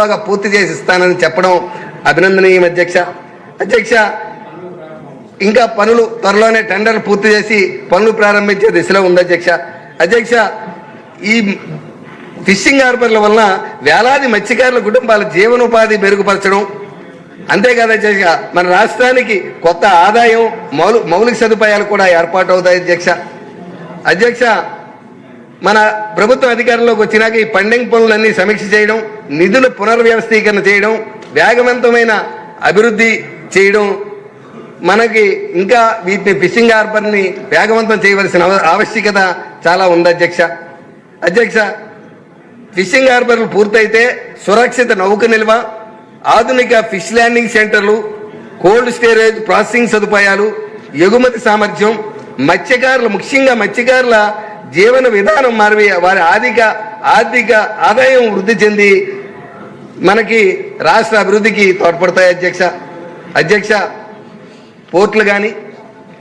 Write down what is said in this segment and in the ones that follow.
లోగా పూర్తి చేసి ఇస్తానని చెప్పడం అభినందనీయం అధ్యక్ష. ఇంకా పనులు త్వరలోనే టెండర్లు పూర్తి చేసి పనులు ప్రారంభించే దిశలో ఉంది అధ్యక్ష. ఈ ఫిషింగ్ హార్బర్ల వలన వేలాది మత్స్యకారుల కుటుంబాల జీవనోపాధి మెరుగుపరచడం, అంతేకాదు అధ్యక్ష, మన రాష్ట్రానికి కొత్త ఆదాయం మౌలిక సదుపాయాలు కూడా ఏర్పాటు అవుతాయి అధ్యక్ష. మన ప్రభుత్వం అధికారంలోకి వచ్చినాక ఈ పెండింగ్ పనులన్నీ సమీక్ష చేయడం, నిధుల పునర్వ్యవస్థీకరణ చేయడం, వేగవంతమైన అభివృద్ధి చేయడం, మనకి ఇంకా వీటిని ఫిషింగ్ హార్బర్ని వేగవంతం చేయవలసిన ఆవశ్యకత చాలా ఉంది అధ్యక్ష. ఫిషింగ్ హార్బర్లు పూర్తయితే సురక్షిత నౌక నిల్వ, ఆధునిక ఫిష్ ల్యాండింగ్ సెంటర్లు, కోల్డ్ స్టోరేజ్ ప్రాసెసింగ్ సదుపాయాలు, ఎగుమతి సామర్థ్యం, ముఖ్యంగా మత్స్యకారుల జీవన విధానం మారి వారి ఆర్థిక ఆదాయం వృద్ధి చెంది మనకి రాష్ట్ర అభివృద్ధికి తోడ్పడతాయి అధ్యక్ష. పోర్టులు కానీ,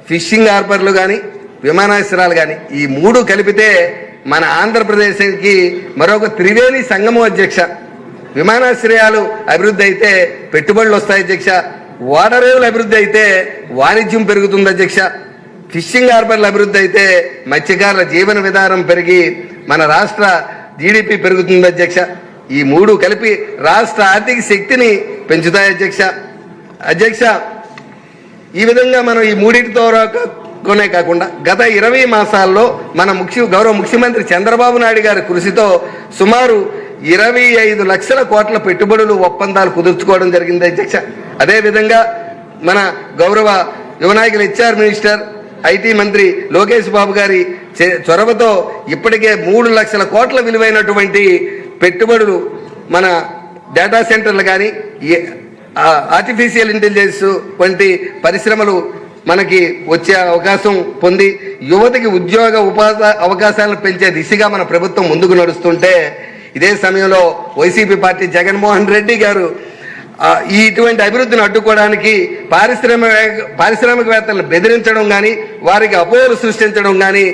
ఫిషింగ్ హార్బర్లు కానీ, విమానాశ్రయాలు కానీ, ఈ మూడు కలిపితే మన ఆంధ్రప్రదేశ్కి మరొక త్రివేణి సంగమం అధ్యక్ష. విమానాశ్రయాలు అభివృద్ధి అయితే పెట్టుబడులు వస్తాయి అధ్యక్ష, ఓడరేవులు అభివృద్ధి అయితే వాణిజ్యం పెరుగుతుంది అధ్యక్ష, ఫిషింగ్ హార్బర్ల అభివృద్ధి అయితే మత్స్యకారుల జీవన విధానం పెరిగి మన రాష్ట్ర జీడిపి పెరుగుతుంది అధ్యక్ష. ఈ మూడు కలిపి రాష్ట్ర ఆర్థిక శక్తిని పెంచుతాయి అధ్యక్ష. ఈ విధంగా మనం ఈ మూడింటితో కొనే కాకుండా గత 20 మాసాల్లో మన గౌరవ ముఖ్యమంత్రి చంద్రబాబు నాయుడు గారి కృషితో సుమారు 25 లక్షల కోట్ల పెట్టుబడులు ఒప్పందాలు కుదుర్చుకోవడం జరిగింది అధ్యక్ష. అదేవిధంగా మన గౌరవ యువనాయకులు HR మినిస్టర్, IT మంత్రి లోకేష్ బాబు గారి చొరవతో ఇప్పటికే 3 లక్షల కోట్ల విలువైనటువంటి పెట్టుబడులు మన డేటా సెంటర్లు కానీ, ఆర్టిఫిషియల్ ఇంటెలిజెన్స్ వంటి పరిశ్రమలు మనకి వచ్చే అవకాశం పొంది యువతకి ఉద్యోగ ఉపాధి అవకాశాలను పెంచే దిశగా మన ప్రభుత్వం ముందుకు నడుస్తుంటే, ఇదే సమయంలో వైసీపీ పార్టీ జగన్మోహన్ రెడ్డి గారు ఇటువంటి అభివృద్ధిని అడ్డుకోవడానికి పారిశ్రామికవేత్తలను బెదిరించడం కానీ, వారికి అపోహలు సృష్టించడం కానీ,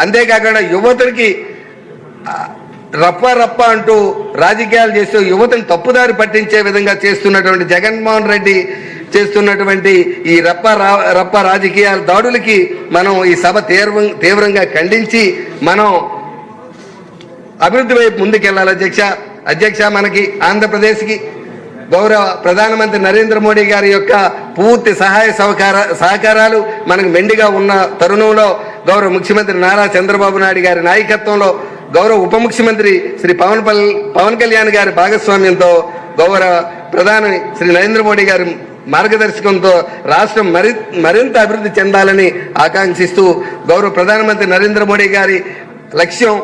అంతేకాకుండా యువతకి రప్ప అంటూ రాజకీయాలు చేస్తూ యువతను తప్పుదారి పట్టించే విధంగా చేస్తున్నటువంటి జగన్మోహన్ రెడ్డి చేస్తున్నటువంటి ఈ రప్ప రాజకీయాల దాడులకి మనం ఈ సభ తీవ్రంగా ఖండించి మనం అభివృద్ధి వైపు ముందుకెళ్లాలి అధ్యక్ష. మనకి ఆంధ్రప్రదేశ్కి గౌరవ ప్రధానమంత్రి నరేంద్ర మోడీ గారి యొక్క పూర్తి సహాయ సహకారాలు మనకు మెండుగా ఉన్న తరుణంలో గౌరవ ముఖ్యమంత్రి నారా చంద్రబాబు నాయుడు గారి నాయకత్వంలో, గౌరవ ఉప ముఖ్యమంత్రి శ్రీ పవన్ కళ్యాణ్ గారి భాగస్వామ్యంతో, గౌరవ ప్రధాని శ్రీ నరేంద్ర మోడీ గారి మార్గదర్శకంతో రాష్ట్రం మరింత అభివృద్ధి చెందాలని ఆకాంక్షిస్తూ, గౌరవ ప్రధానమంత్రి నరేంద్ర మోడీ గారి లక్ష్యం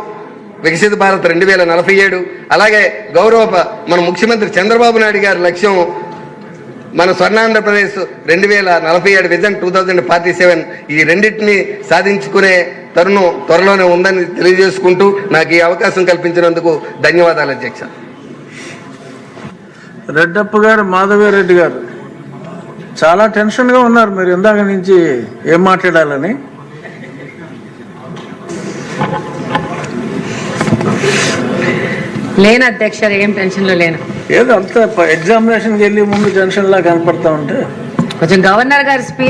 వికసిత భారత్ 2047, అలాగే గౌరవ మన ముఖ్యమంత్రి చంద్రబాబు నాయుడు గారి లక్ష్యం మన స్వర్ణాంధ్రప్రదేశ్ 2047 విజన్ 2047, ఈ రెండింటిని సాధించుకునే తరుణం త్వరలోనే ఉందని తెలియజేసుకుంటూ నాకు ఈ అవకాశం కల్పించినందుకు ధన్యవాదాలు అధ్యక్ష. రెడ్డప్ప గారు, మాధవరెడ్డి గారు చాలా టెన్షన్గా ఉన్నారు. మీరు ఇందాక నుంచి ఏం మాట్లాడాలని. లేను అధ్యక్ష, ఏం టెన్షన్లో లేను. ఏదో అంత ఎగ్జామినేషన్కి వెళ్ళి ముందు టెన్షన్లా కనపడతా ఉంటే కొంచెం గవర్నర్ గారి స్పీచ్